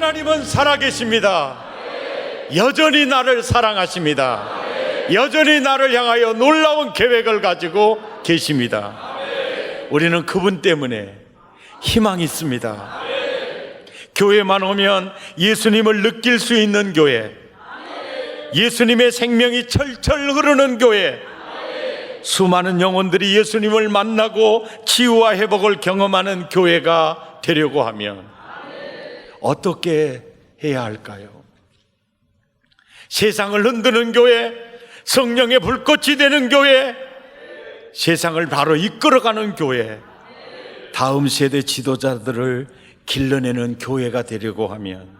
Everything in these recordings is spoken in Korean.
하나님은 살아계십니다. 여전히 나를 사랑하십니다. 여전히 나를 향하여 놀라운 계획을 가지고 계십니다. 우리는 그분 때문에 희망이 있습니다. 교회만 오면 예수님을 느낄 수 있는 교회, 예수님의 생명이 철철 흐르는 교회, 수많은 영혼들이 예수님을 만나고 치유와 회복을 경험하는 교회가 되려고 하면 어떻게 해야 할까요? 세상을 흔드는 교회, 성령의 불꽃이 되는 교회, 세상을 바로 이끌어가는 교회, 다음 세대 지도자들을 길러내는 교회가 되려고 하면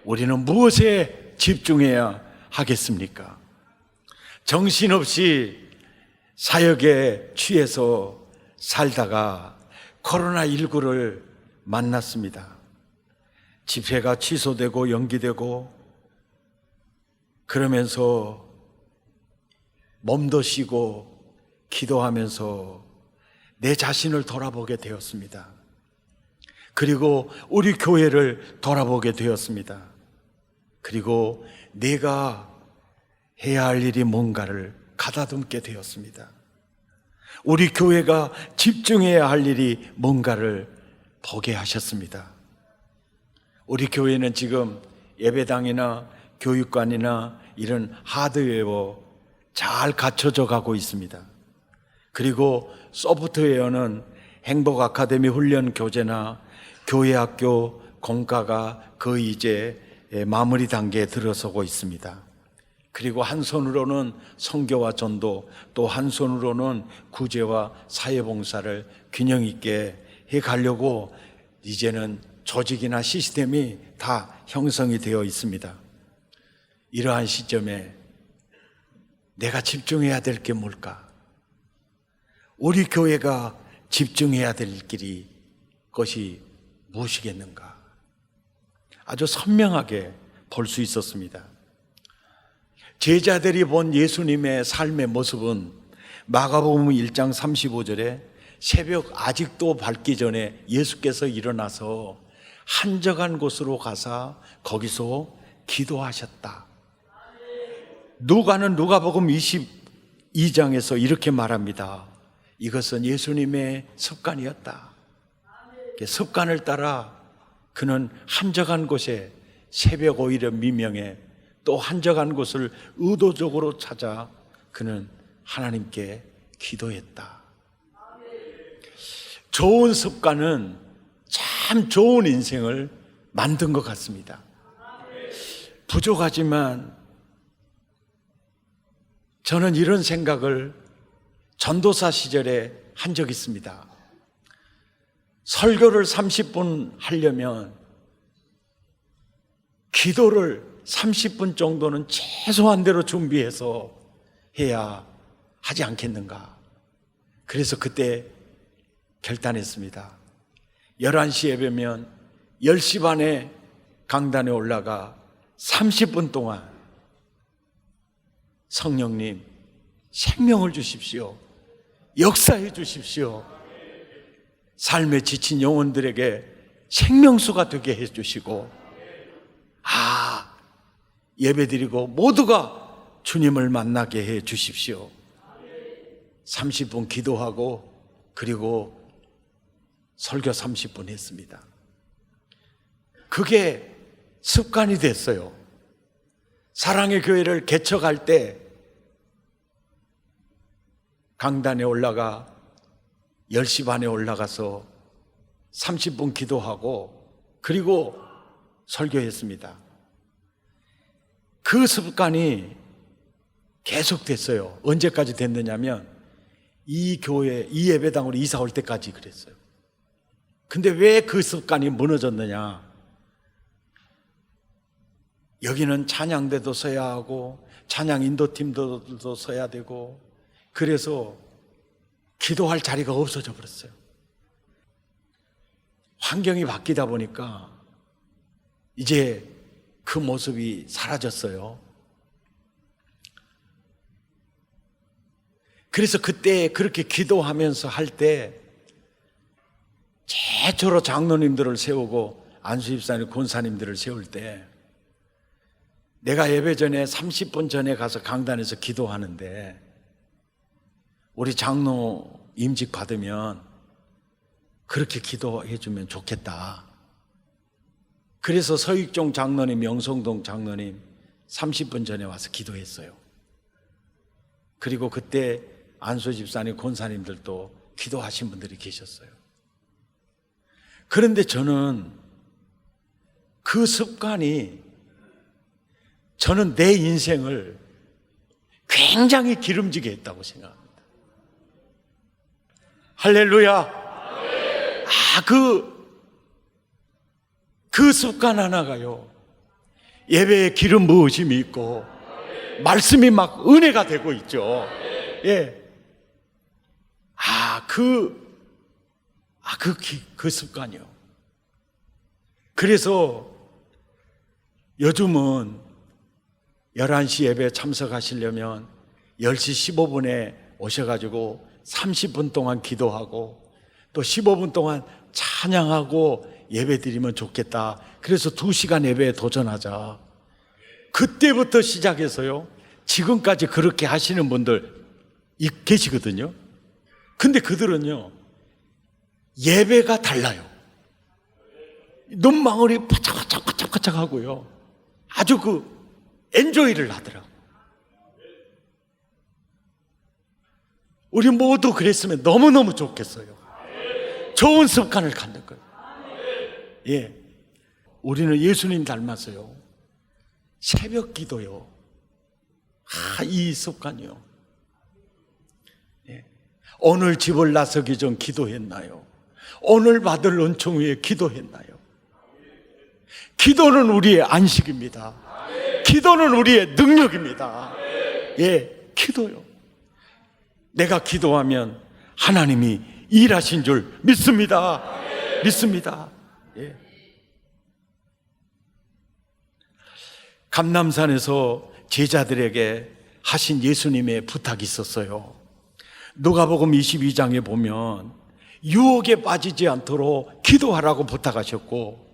우리는 무엇에 집중해야 하겠습니까? 정신없이 사역에 취해서 살다가 코로나19를 만났습니다. 집회가 취소되고 연기되고 그러면서 몸도 쉬고 기도하면서 내 자신을 돌아보게 되었습니다. 그리고 우리 교회를 돌아보게 되었습니다. 그리고 내가 해야 할 일이 뭔가를 가다듬게 되었습니다. 우리 교회가 집중해야 할 일이 뭔가를 보게 하셨습니다. 우리 교회는 지금 예배당이나 교육관이나 이런 하드웨어 잘 갖춰져 가고 있습니다. 그리고 소프트웨어는 행복 아카데미 훈련 교재나 교회 학교 공과가 거의 이제 마무리 단계에 들어서고 있습니다. 그리고 한 손으로는 선교와 전도, 또 한 손으로는 구제와 사회봉사를 균형 있게 해 가려고 이제는 조직이나 시스템이 다 형성이 되어 있습니다. 이러한 시점에 내가 집중해야 될 게 뭘까? 우리 교회가 집중해야 될 길이 것이 무엇이겠는가? 아주 선명하게 볼 수 있었습니다. 제자들이 본 예수님의 삶의 모습은 마가복음 1장 35절에 새벽 아직도 밝기 전에 예수께서 일어나서 한적한 곳으로 가사 거기서 기도하셨다. 누가는 누가복음 22장에서 이렇게 말합니다. 이것은 예수님의 습관이었다. 습관을 따라 그는 한적한 곳에 새벽 오히려 미명에 또 한적한 곳을 의도적으로 찾아 그는 하나님께 기도했다. 좋은 습관은 참 좋은 인생을 만든 것 같습니다. 부족하지만 저는 이런 생각을 전도사 시절에 한 적이 있습니다. 설교를 30분 하려면 기도를 30분 정도는 최소한대로 준비해서 해야 하지 않겠는가. 그래서 그때 결단했습니다. 11시 예배면 10시 반에 강단에 올라가 30분 동안 성령님 생명을 주십시오. 역사해 주십시오. 삶에 지친 영혼들에게 생명수가 되게 해 주시고 예배드리고 모두가 주님을 만나게 해 주십시오. 30분 기도하고 그리고 설교 30분 했습니다. 그게 습관이 됐어요. 사랑의 교회를 개척할 때 강단에 올라가 10시 반에 올라가서 30분 기도하고 그리고 설교했습니다. 그 습관이 계속됐어요. 언제까지 됐느냐면 이 교회, 이 예배당으로 이사 올 때까지 그랬어요. 근데 왜 그 습관이 무너졌느냐? 여기는 찬양대도 서야 하고 찬양 인도팀도 서야 되고 그래서 기도할 자리가 없어져 버렸어요. 환경이 바뀌다 보니까 이제 그 모습이 사라졌어요. 그래서 그때 그렇게 기도하면서 할 때 최초로 장로님들을 세우고 안수 집사님, 권사님들을 세울 때 내가 예배 전에 30분 전에 가서 강단에서 기도하는데 우리 장로 임직 받으면 그렇게 기도해 주면 좋겠다. 그래서 서익종 장로님, 명성동 장로님 30분 전에 와서 기도했어요. 그리고 그때 안수 집사님, 권사님들도 기도하신 분들이 계셨어요. 그런데 저는 그 습관이 저는 내 인생을 굉장히 기름지게 했다고 생각합니다. 할렐루야. 그 습관 하나가요, 예배에 기름 부으심이 있고 말씀이 막 은혜가 되고 있죠. 예. 그 습관이요. 그래서 요즘은 11시 예배 참석하시려면 10시 15분에 오셔가지고 30분 동안 기도하고 또 15분 동안 찬양하고 예배 드리면 좋겠다. 그래서 2시간 예배에 도전하자. 그때부터 시작해서요, 지금까지 그렇게 하시는 분들 계시거든요. 근데 그들은요, 예배가 달라요. 눈망울이 바짝바짝 하고요, 아주 엔조이를 하더라고. 우리 모두 그랬으면 너무너무 좋겠어요. 좋은 습관을 갖는 거예요. 예. 우리는 예수님 닮았어요. 새벽 기도요. 이 습관이요. 예. 오늘 집을 나서기 전 기도했나요? 오늘 받을 은총 위에 기도했나요? 기도는 우리의 안식입니다. 기도는 우리의 능력입니다. 예, 기도요. 내가 기도하면 하나님이 일하신 줄 믿습니다. 믿습니다. 예. 감람산에서 제자들에게 하신 예수님의 부탁이 있었어요. 누가복음 22장에 보면 유혹에 빠지지 않도록 기도하라고 부탁하셨고,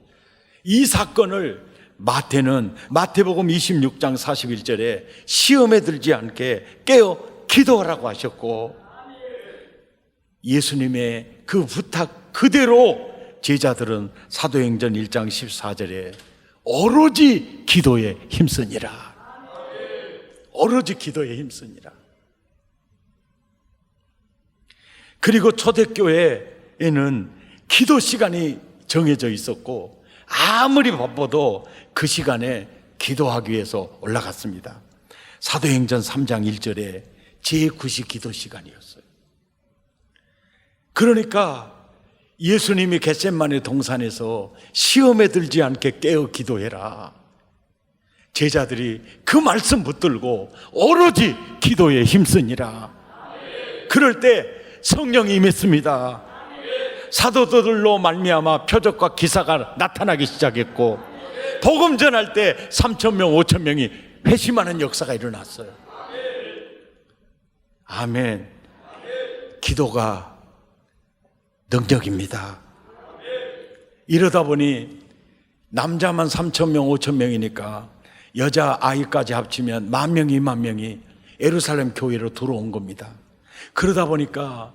이 사건을 마태복음 26장 41절에 시험에 들지 않게 깨어 기도하라고 하셨고, 예수님의 그 부탁 그대로 제자들은 사도행전 1장 14절에 오로지 기도에 힘쓰니라. 오로지 기도에 힘쓰니라. 그리고 초대교회에는 기도 시간이 정해져 있었고, 아무리 바빠도 그 시간에 기도하기 위해서 올라갔습니다. 사도행전 3장 1절에 제9시 기도 시간이었어요. 그러니까 예수님이 겟세마네 동산에서 시험에 들지 않게 깨어 기도해라. 제자들이 그 말씀 붙들고 오로지 기도에 힘쓰니라. 그럴 때 성령이 임했습니다. 사도들로 말미암아 표적과 기사가 나타나기 시작했고, 복음 전할 때 3,000명, 5,000명이 회심하는 역사가 일어났어요. 아멘. 기도가 능력입니다. 이러다 보니 남자만 3,000명, 5,000명이니까 여자 아이까지 합치면 10,000명이 20,000명이 예루살렘 교회로 들어온 겁니다. 그러다 보니까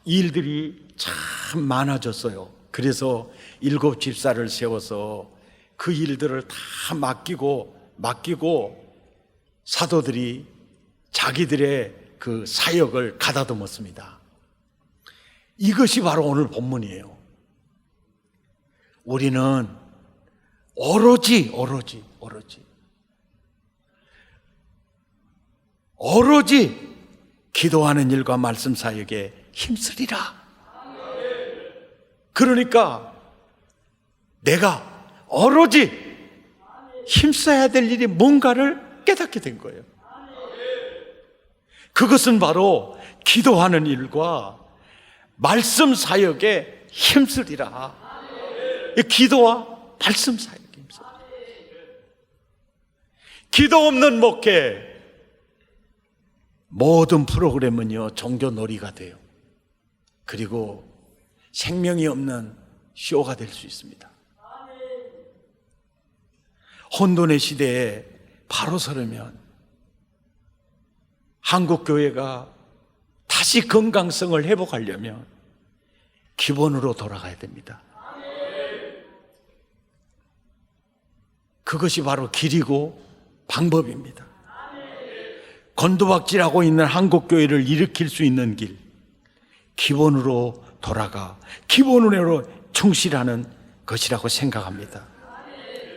일들이 참 많아졌어요. 그래서 7 집사를 세워서 그 일들을 다 맡기고 사도들이 자기들의 그 사역을 가다듬었습니다. 이것이 바로 오늘 본문이에요. 우리는 오로지 기도하는 일과 말씀 사역에 힘쓰리라. 그러니까 내가 오로지 힘써야 될 일이 뭔가를 깨닫게 된 거예요. 그것은 바로 기도하는 일과 말씀 사역에 힘쓰리라. 기도와 말씀 사역에 힘쓰리라. 기도 없는 목회, 모든 프로그램은요 종교놀이가 돼요. 그리고 생명이 없는 쇼가 될 수 있습니다. 혼돈의 시대에 바로 서려면 한국교회가 다시 건강성을 회복하려면 기본으로 돌아가야 됩니다. 그것이 바로 길이고 방법입니다. 곤두박질하고 있는 한국교회를 일으킬 수 있는 길, 기본으로 돌아가 기본으로 충실하는 것이라고 생각합니다.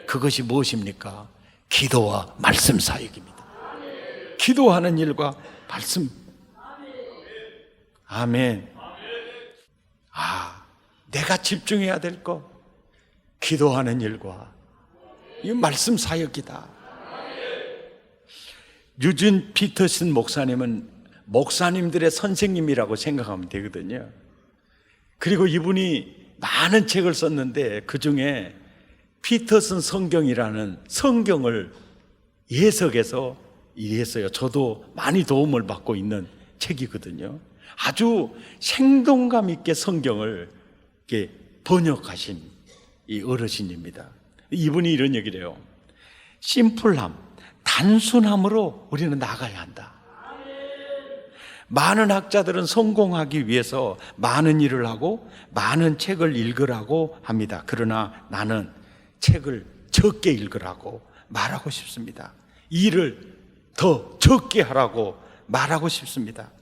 그것이 무엇입니까? 기도와 말씀 사역입니다. 기도하는 일과 말씀. 아멘. 내가 집중해야 될 것, 기도하는 일과 이 말씀 사역이다. 유진 피터슨 목사님은 목사님들의 선생님이라고 생각하면 되거든요. 그리고 이분이 많은 책을 썼는데 그 중에 피터슨 성경이라는 성경을 해석해서 이해했어요. 저도 많이 도움을 받고 있는 책이거든요. 아주 생동감 있게 성경을 이렇게 번역하신 이 어르신입니다. 이분이 이런 얘기를 해요. 심플함, 단순함으로 우리는 나가야 한다. 많은 학자들은 성공하기 위해서 많은 일을 하고 많은 책을 읽으라고 합니다. 그러나 나는 책을 적게 읽으라고 말하고 싶습니다. 일을 더 적게 하라고 말하고 싶습니다.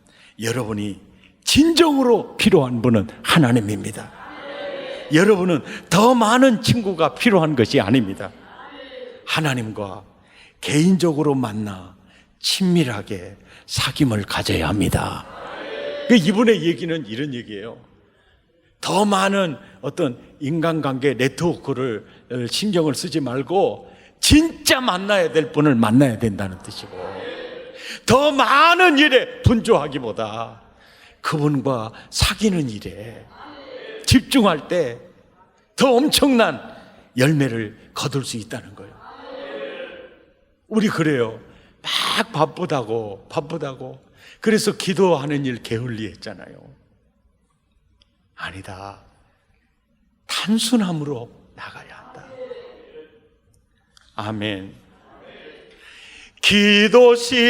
여러분이 진정으로 필요한 분은 하나님입니다. 여러분은 더 많은 친구가 필요한 것이 아닙니다. 하나님과 개인적으로 만나 친밀하게 사귐을 가져야 합니다. 이분의 얘기는 이런 얘기예요. 더 많은 어떤 인간관계 네트워크를 신경을 쓰지 말고 진짜 만나야 될 분을 만나야 된다는 뜻이고, 더 많은 일에 분주하기보다 그분과 사귀는 일에 집중할 때 더 엄청난 열매를 거둘 수 있다는 거예요. 우리 그래요. 막 바쁘다고 그래서 기도하는 일 게을리 했잖아요. 아니다. 단순함으로 나가야 한다. 아멘. 기도 시간에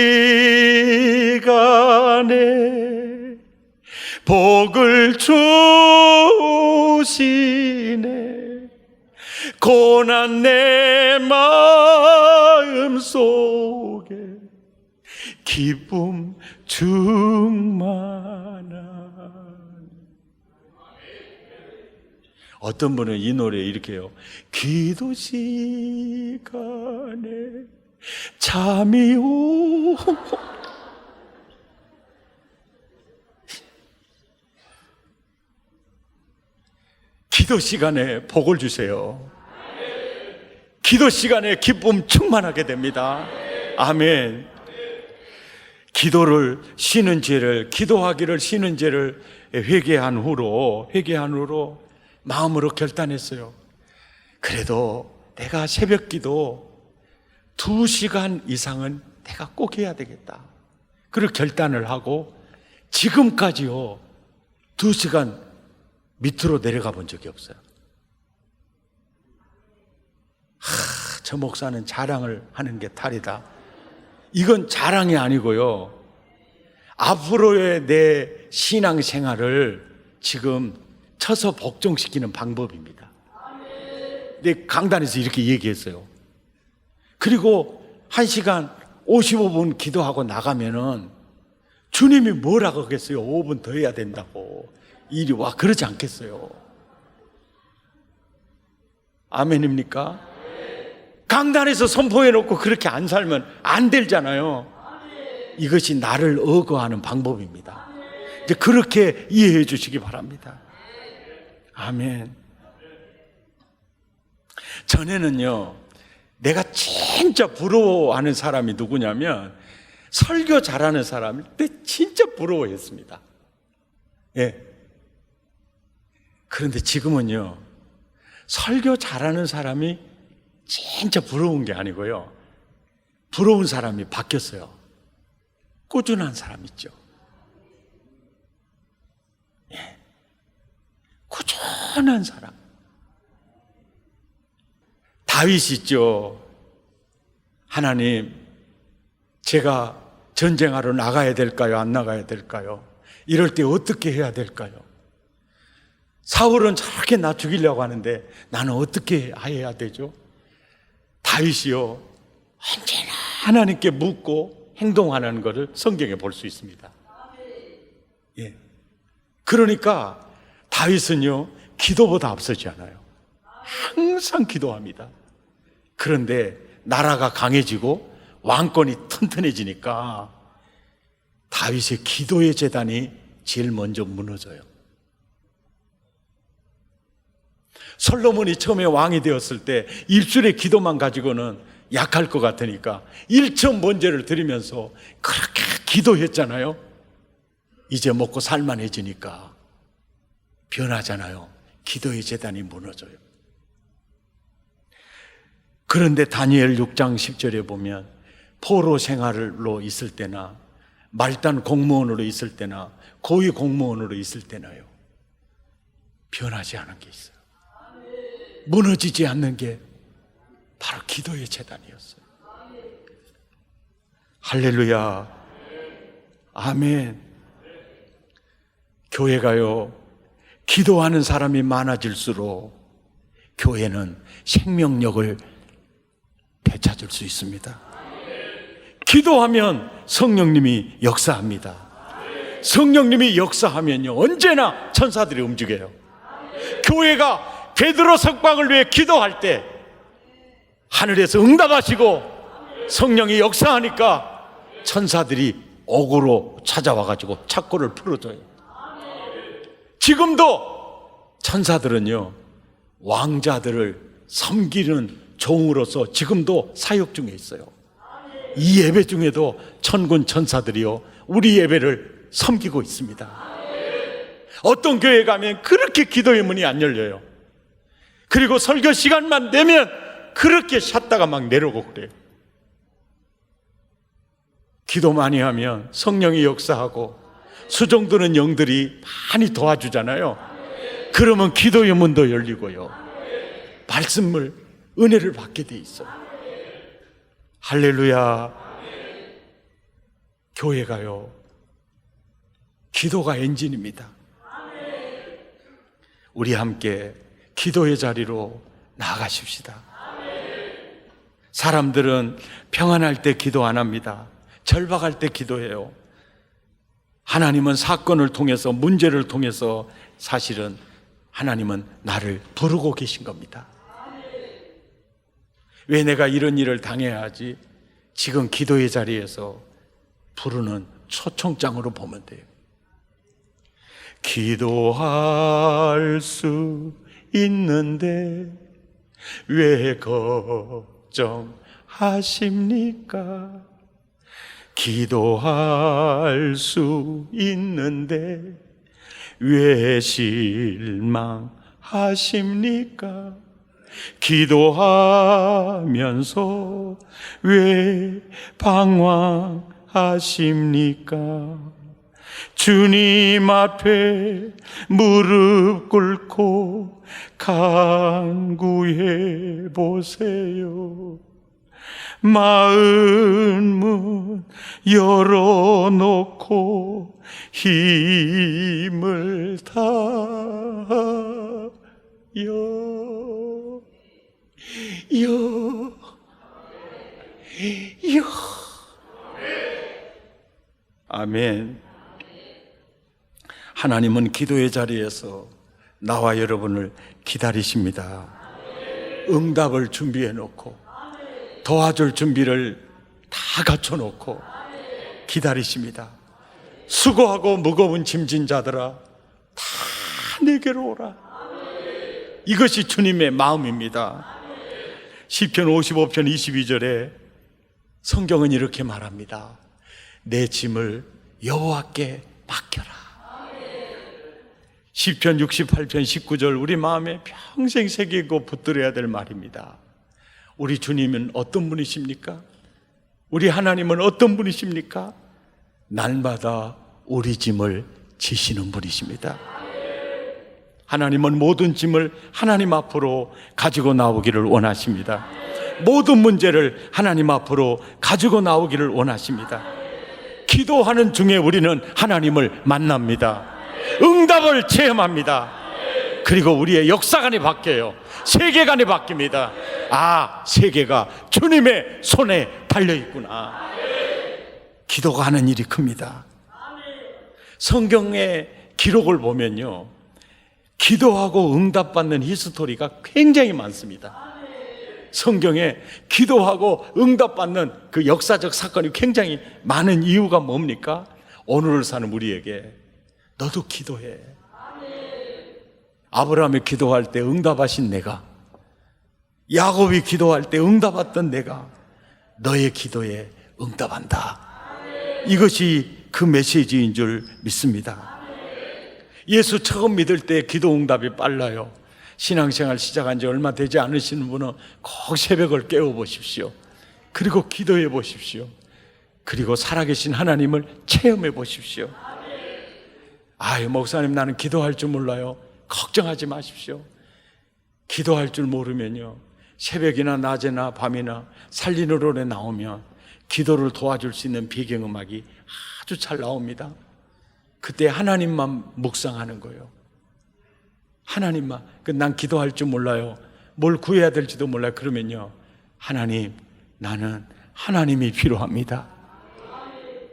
복을 주시네. 고난 내 마음 속에 기쁨 충만한. 어떤 분은 이 노래 이렇게 해요. 기도 시간에 잠이 오. 기도 시간에 복을 주세요. 기도 시간에 기쁨 충만하게 됩니다. 아멘. 기도를 쉬는 죄를, 기도하기를 쉬는 죄를 회개한 후로 마음으로 결단했어요. 그래도 내가 새벽 기도 2시간 이상은 내가 꼭 해야 되겠다. 그리고 결단을 하고 지금까지요 2시간 밑으로 내려가 본 적이 없어요. 저 목사는 자랑을 하는 게 탈이다. 이건 자랑이 아니고요, 앞으로의 내 신앙생활을 지금 쳐서 복종시키는 방법입니다. 내 강단에서 이렇게 얘기했어요. 그리고 1시간 55분 기도하고 나가면은 주님이 뭐라고 하겠어요? 5분 더 해야 된다고. 이리 와, 그러지 않겠어요? 아멘입니까? 강단에서 선포해놓고 그렇게 안 살면 안 되잖아요. 이것이 나를 억어하는 방법입니다. 이제 그렇게 이해해 주시기 바랍니다. 아멘. 전에는요, 내가 진짜 부러워하는 사람이 누구냐면 설교 잘하는 사람일 때 진짜 부러워했습니다. 예. 그런데 지금은요, 설교 잘하는 사람이 진짜 부러운 게 아니고요, 부러운 사람이 바뀌었어요. 꾸준한 사람 있죠. 예. 꾸준한 사람. 다윗 있죠. 하나님, 제가 전쟁하러 나가야 될까요? 안 나가야 될까요? 이럴 때 어떻게 해야 될까요? 사울은 저렇게 나 죽이려고 하는데 나는 어떻게 해야 되죠? 다윗이요, 언제나 하나님께 묻고 행동하는 것을 성경에 볼 수 있습니다. 예. 그러니까 다윗은요, 기도보다 앞서지 않아요. 항상 기도합니다. 그런데 나라가 강해지고 왕권이 튼튼해지니까 다윗의 기도의 제단이 제일 먼저 무너져요. 솔로몬이 처음에 왕이 되었을 때 입술의 기도만 가지고는 약할 것 같으니까 1천 번제를 드리면서 그렇게 기도했잖아요. 이제 먹고 살만해지니까 변하잖아요. 기도의 제단이 무너져요. 그런데 다니엘 6장 10절에 보면 포로 생활로 있을 때나 말단 공무원으로 있을 때나 고위 공무원으로 있을 때나요, 변하지 않은 게 있어요. 무너지지 않는 게 바로 기도의 제단이었어요. 할렐루야. 아멘. 교회가요, 기도하는 사람이 많아질수록 교회는 생명력을 되찾을 수 있습니다. 기도하면 성령님이 역사합니다. 성령님이 역사하면요, 언제나 천사들이 움직여요. 교회가 베드로 석방을 위해 기도할 때 하늘에서 응답하시고 성령이 역사하니까 천사들이 옥으로 찾아와가지고 착고를 풀어줘요. 지금도 천사들은요, 왕자들을 섬기는 종으로서 지금도 사역 중에 있어요. 이 예배 중에도 천군 천사들이요, 우리 예배를 섬기고 있습니다. 어떤 교회 가면 그렇게 기도의 문이 안 열려요. 그리고 설교 시간만 되면 그렇게 샷다가 막 내려오고 그래요. 기도 많이 하면 성령이 역사하고 수종드는 영들이 많이 도와주잖아요. 그러면 기도의 문도 열리고요, 말씀을, 은혜를 받게 돼 있어요. 할렐루야. 교회가요, 기도가 엔진입니다. 우리 함께 기도의 자리로 나아가십시다. 사람들은 평안할 때 기도 안 합니다. 절박할 때 기도해요. 하나님은 사건을 통해서, 문제를 통해서 사실은 하나님은 나를 부르고 계신 겁니다. 왜 내가 이런 일을 당해야 하지? 지금 기도의 자리에서 부르는 초청장으로 보면 돼요. 기도할 수 있는데 왜 걱정하십니까? 기도할 수 있는데 왜 실망하십니까? 기도하면서 왜 방황하십니까? 주님 앞에 무릎 꿇고 간구해 보세요. 마음은 열어놓고 힘을 다하여 아멘. 하나님은 기도의 자리에서 나와 여러분을 기다리십니다. 응답을 준비해 놓고 도와줄 준비를 다 갖춰 놓고 기다리십니다. 수고하고 무거운 짐진 자들아, 다 내게로 오라. 이것이 주님의 마음입니다. 시편 55편 22절에 성경은 이렇게 말합니다. 내 짐을 여호와께 맡겨라. 시편 68편 19절, 우리 마음에 평생 새기고 붙들어야 될 말입니다. 우리 주님은 어떤 분이십니까? 우리 하나님은 어떤 분이십니까? 날마다 우리 짐을 지시는 분이십니다. 하나님은 모든 짐을 하나님 앞으로 가지고 나오기를 원하십니다. 모든 문제를 하나님 앞으로 가지고 나오기를 원하십니다. 기도하는 중에 우리는 하나님을 만납니다. 응답을 체험합니다. 그리고 우리의 역사관이 바뀌어요. 세계관이 바뀝니다. 아, 세계가 주님의 손에 달려있구나. 기도가 하는 일이 큽니다. 성경의 기록을 보면요, 기도하고 응답받는 히스토리가 굉장히 많습니다. 성경에 기도하고 응답받는 그 역사적 사건이 굉장히 많은 이유가 뭡니까? 오늘을 사는 우리에게 너도 기도해. 아브라함이 기도할 때 응답하신 내가, 야곱이 기도할 때 응답했던 내가 너의 기도에 응답한다. 이것이 그 메시지인 줄 믿습니다. 예수 처음 믿을 때 기도 응답이 빨라요. 신앙생활 시작한 지 얼마 되지 않으시는 분은 꼭 새벽을 깨워 보십시오. 그리고 기도해 보십시오. 그리고 살아계신 하나님을 체험해 보십시오. 아유, 목사님, 나는 기도할 줄 몰라요. 걱정하지 마십시오. 기도할 줄 모르면요, 새벽이나 낮이나 밤이나 살리는 노래 나오면 기도를 도와줄 수 있는 배경음악이 아주 잘 나옵니다. 그때 하나님만 묵상하는 거예요. 하나님만. 난 기도할 줄 몰라요. 뭘 구해야 될지도 몰라요. 그러면요, 하나님, 나는 하나님이 필요합니다.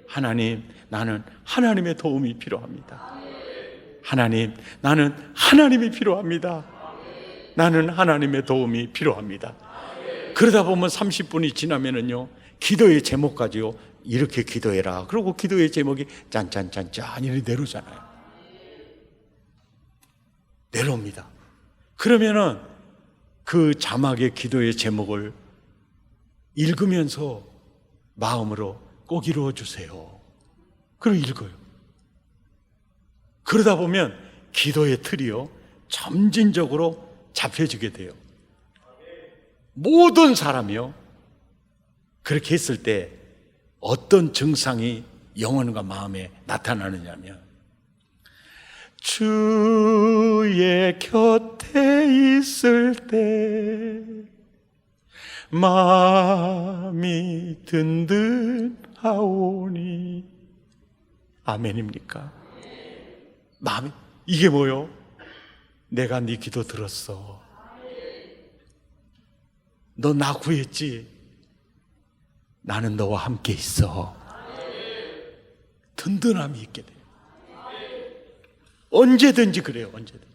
하나님, 나는 하나님의 도움이 필요합니다. 하나님, 나는 하나님이 필요합니다. 나는 하나님의 도움이 필요합니다. 그러다 보면 30분이 지나면은요, 기도의 제목까지요, 이렇게 기도해라. 그리고 기도의 제목이 짠짠짠짠 이렇게 내려오잖아요. 내려옵니다. 그러면은 그 자막의 기도의 제목을 읽으면서 마음으로 꼭 이루어 주세요. 그리고 읽어요. 그러다 보면 기도의 틀이요, 점진적으로 잡혀지게 돼요. 모든 사람이요, 그렇게 했을 때 어떤 증상이 영혼과 마음에 나타나느냐면, 주의 곁에 있을 때 마음이 든든하오니. 아멘입니까? 마음이, 이게 뭐요? 내가 네 기도 들었어. 너 나 구했지? 나는 너와 함께 있어. 든든함이 있게 돼요. 언제든지 그래요. 언제든지.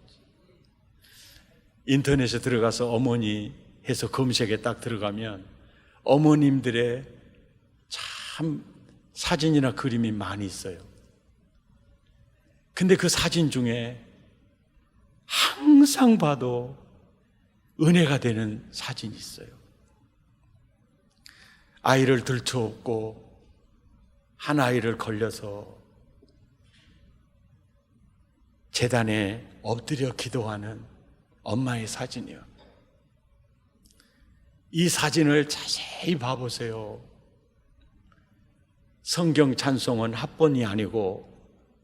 인터넷에 들어가서 어머니 해서 검색에 딱 들어가면 어머님들의 참 사진이나 그림이 많이 있어요. 근데 그 사진 중에 항상 봐도 은혜가 되는 사진이 있어요. 아이를 들쳐업고 한 아이를 걸려서 제단에 엎드려 기도하는 엄마의 사진이요. 이 사진을 자세히 봐보세요. 성경 찬송은 합본이 아니고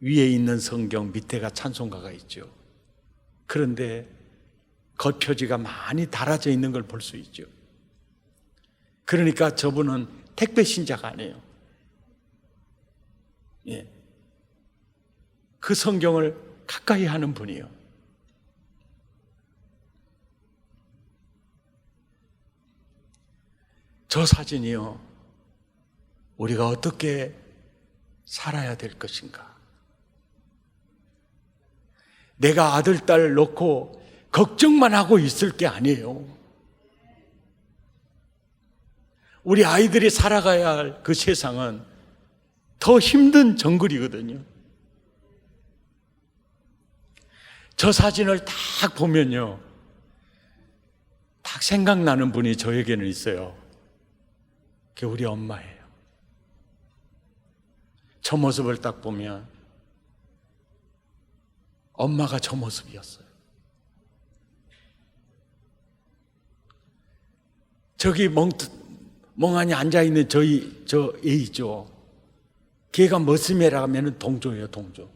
위에 있는 성경, 밑에가 찬송가가 있죠. 그런데 겉표지가 많이 달아져 있는 걸 볼 수 있죠. 그러니까 저분은 택배 신자가 아니에요. 예. 그 성경을 가까이 하는 분이요. 저 사진이요, 우리가 어떻게 살아야 될 것인가? 내가 아들, 딸 놓고 걱정만 하고 있을 게 아니에요. 우리 아이들이 살아가야 할 그 세상은 더 힘든 정글이거든요. 저 사진을 딱 보면요, 딱 생각나는 분이 저에게는 있어요. 그게 우리 엄마예요. 저 모습을 딱 보면 엄마가 저 모습이었어요. 저기 멍하니 앉아있는 저 애 있죠. 걔가 머슴이라 하면 동조예요, 동조.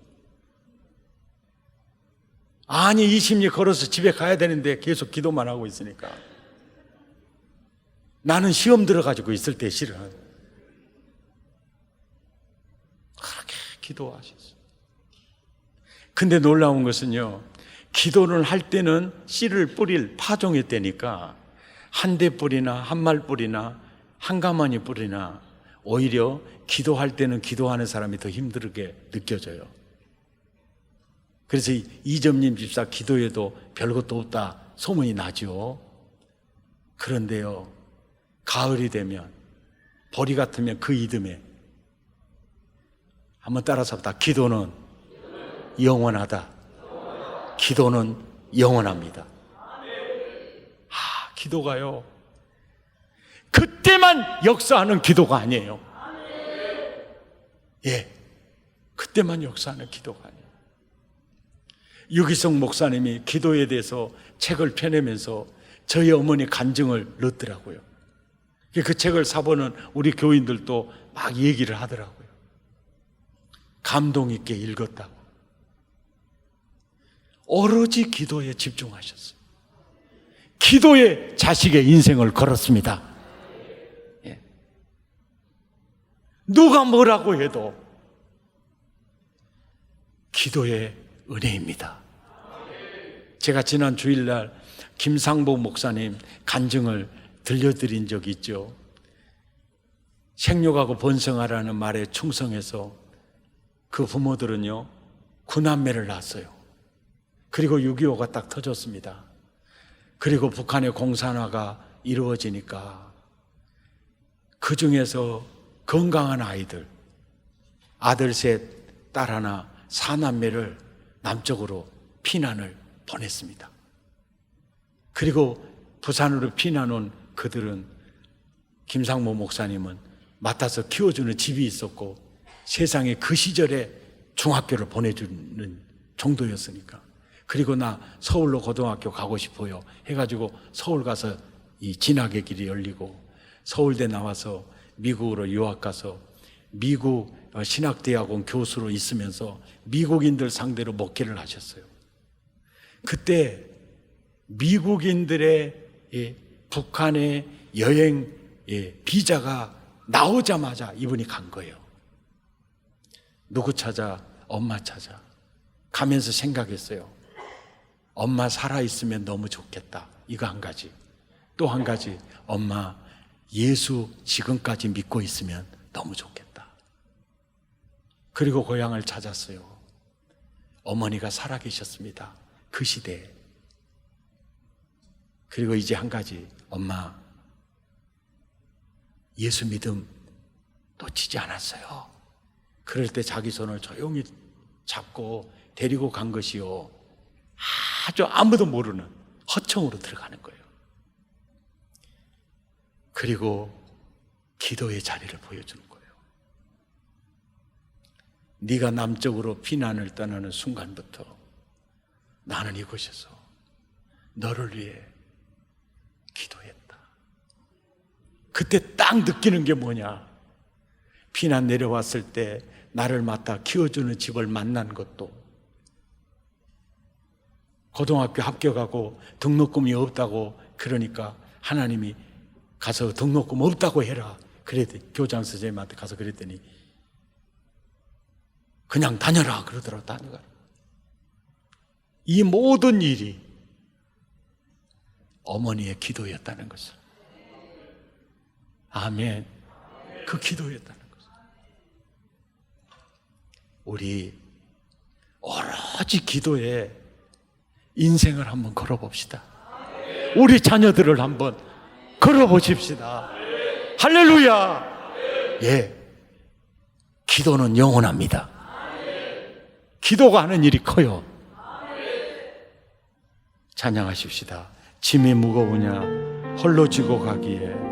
아니, 20리 걸어서 집에 가야 되는데 계속 기도만 하고 있으니까. 나는 시험 들어가지고 있을 때 실은 그렇게 기도하셨어요. 근데 놀라운 것은요, 기도를 할 때는 씨를 뿌릴 파종의 때니까 한 대 뿌리나 한 말 뿌리나 한 가마니 뿌리나 오히려 기도할 때는 기도하는 사람이 더 힘들게 느껴져요. 그래서 이점님 집사 기도에도 별것도 없다 소문이 나죠. 그런데요, 가을이 되면 보리 같으면 그 이듬해 한번 따라서 다 기도는 영원하다. 기도는 영원합니다. 기도가요, 그때만 역사하는 기도가 아니에요. 예, 그때만 역사하는 기도가 아니에요. 유기성 목사님이 기도에 대해서 책을 펴내면서 저희 어머니 간증을 넣더라고요. 그 책을 사보는 우리 교인들도 막 얘기를 하더라고요. 감동 있게 읽었다고. 오로지 기도에 집중하셨어요. 기도에 자식의 인생을 걸었습니다. 예. 누가 뭐라고 해도 기도의 은혜입니다. 제가 지난 주일날 김상복 목사님 간증을 들려드린 적이 있죠. 생육하고 번성하라는 말에 충성해서 그 부모들은요, 9남매를 낳았어요. 그리고 6.25가 딱 터졌습니다. 그리고 북한의 공산화가 이루어지니까 그 중에서 건강한 아들 셋, 딸 하나, 4남매를 남쪽으로 피난을 보냈습니다. 그리고 부산으로 피난 온 그들은, 김상모 목사님은 맡아서 키워주는 집이 있었고 세상에 그 시절에 중학교를 보내주는 정도였으니까, 그리고 나 서울로 고등학교 가고 싶어요 해가지고 서울 가서 이 진학의 길이 열리고, 서울대 나와서 미국으로 유학 가서 미국 신학대학원 교수로 있으면서 미국인들 상대로 목회를 하셨어요. 그때 미국인들의 북한의 여행 비자가 나오자마자 이분이 간 거예요. 누구 찾아? 엄마 찾아. 가면서 생각했어요. 엄마 살아있으면 너무 좋겠다. 이거 한 가지. 또 한 가지, 엄마 예수 지금까지 믿고 있으면 너무 좋겠다. 그리고 고향을 찾았어요. 어머니가 살아계셨습니다. 그 시대에. 그리고 이제 한 가지, 엄마 예수 믿음 놓치지 않았어요. 그럴 때 자기 손을 조용히 잡고 데리고 간 것이요, 아주 아무도 모르는 허청으로 들어가는 거예요. 그리고 기도의 자리를 보여주는 거예요. 네가 남쪽으로 피난을 떠나는 순간부터 나는 이곳에서 너를 위해 기도했다. 그때 딱 느끼는 게 뭐냐? 피난 내려왔을 때 나를 맡아 키워주는 집을 만난 것도, 고등학교 합격하고 등록금이 없다고 그러니까 하나님이 가서 등록금 없다고 해라. 그랬더니 교장 선생님한테 가서 그랬더니 그냥 다녀라 그러더라고. 다녀라. 이 모든 일이 어머니의 기도였다는 것을. 아멘. 그 기도였다는 것을. 우리 오로지 기도에 인생을 한번 걸어봅시다. 우리 자녀들을 한번 걸어보십시다. 할렐루야. 예, 기도는 영원합니다. 기도가 하는 일이 커요. 찬양하십시다. 짐이 무거우냐 홀로 지고 가기에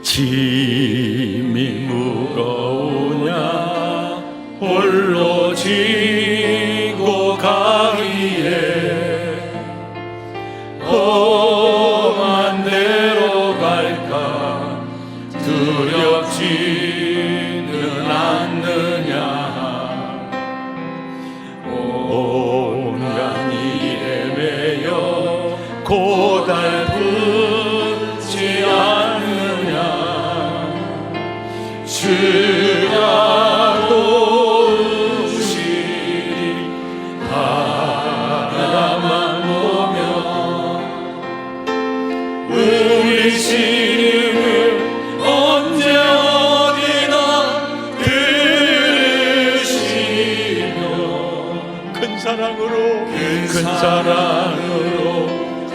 짐이 무거우냐 홀로 지고 가기에 험한 데로 갈까 두렵지는 않느냐 오나 주가 도우시니 바라만 보며 우리 신음을 언제 어디나 들으시며 큰 사랑으로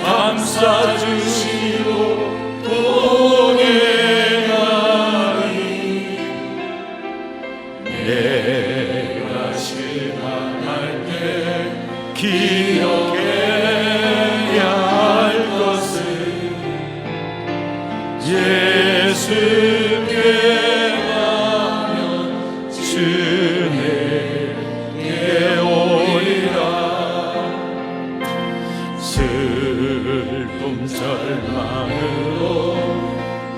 감싸주시고 동행하니 내가 실망할 때 기억해야 할 것은 예수께 가면 주 내게 오리라. 슬픔 절망으로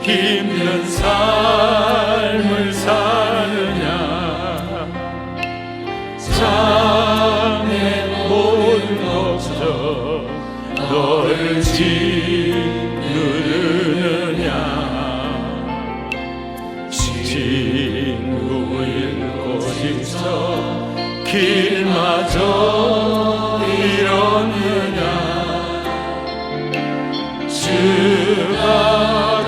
힘든 삶을 사느냐 삶의 모든 걱정 너를 짓누르느냐 친구 잃고 싶어 길마저 잃었느냐 주가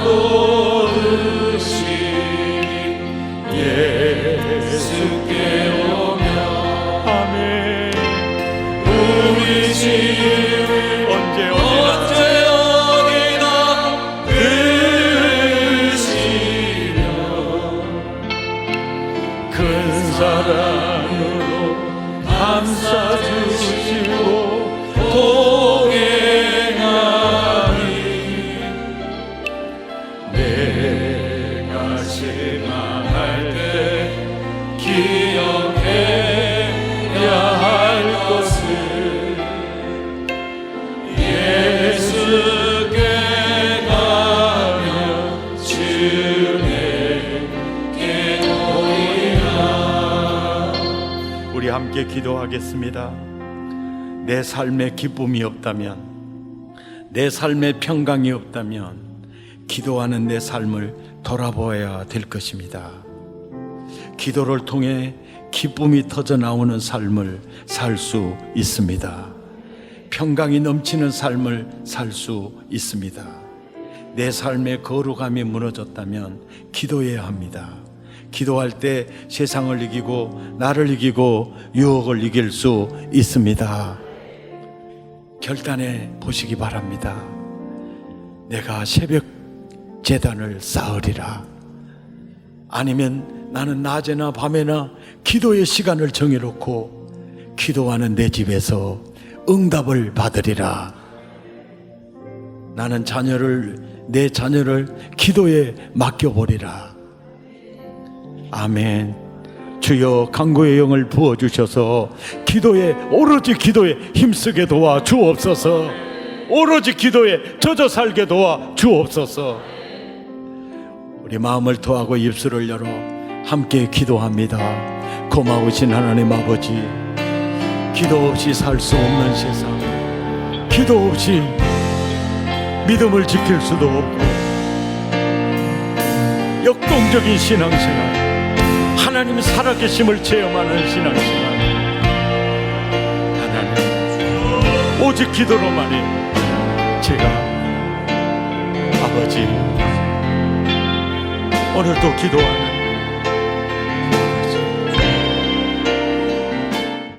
도우시니 예수께 오며 아멘. 우리 집을 언제 어디나 들으시며 큰 사랑으로 감싸주시고 동행하니 내가 실망할 때 기억해야 할 것은 예수께 가면 주 내게 오리라. 우리 함께 기도하겠습니다. 내 삶에 기쁨이 없다면, 내 삶에 평강이 없다면 기도하는 내 삶을 돌아보아야 될 것입니다. 기도를 통해 기쁨이 터져 나오는 삶을 살 수 있습니다. 평강이 넘치는 삶을 살 수 있습니다. 내 삶의 거룩함이 무너졌다면 기도해야 합니다. 기도할 때 세상을 이기고 나를 이기고 유혹을 이길 수 있습니다. 결단해 보시기 바랍니다. 내가 새벽 제단을 쌓으리라. 아니면 나는 낮에나 밤에나 기도의 시간을 정해놓고 기도하는 내 집에서 응답을 받으리라. 나는 내 자녀를 기도에 맡겨보리라. 아멘. 주여 강구의 영을 부어주셔서 오로지 기도에 힘쓰게 도와 주옵소서. 오로지 기도에 젖어 살게 도와 주옵소서. 우리 마음을 토하고 입술을 열어 함께 기도합니다. 고마우신 하나님 아버지, 기도 없이 살 수 없는 세상, 기도 없이 믿음을 지킬 수도 없고 역동적인 신앙생활, 하나님 살아계심을 체험하는 신앙생활, 하나님 오직 기도로만이 제가 아버지 오늘도 기도하는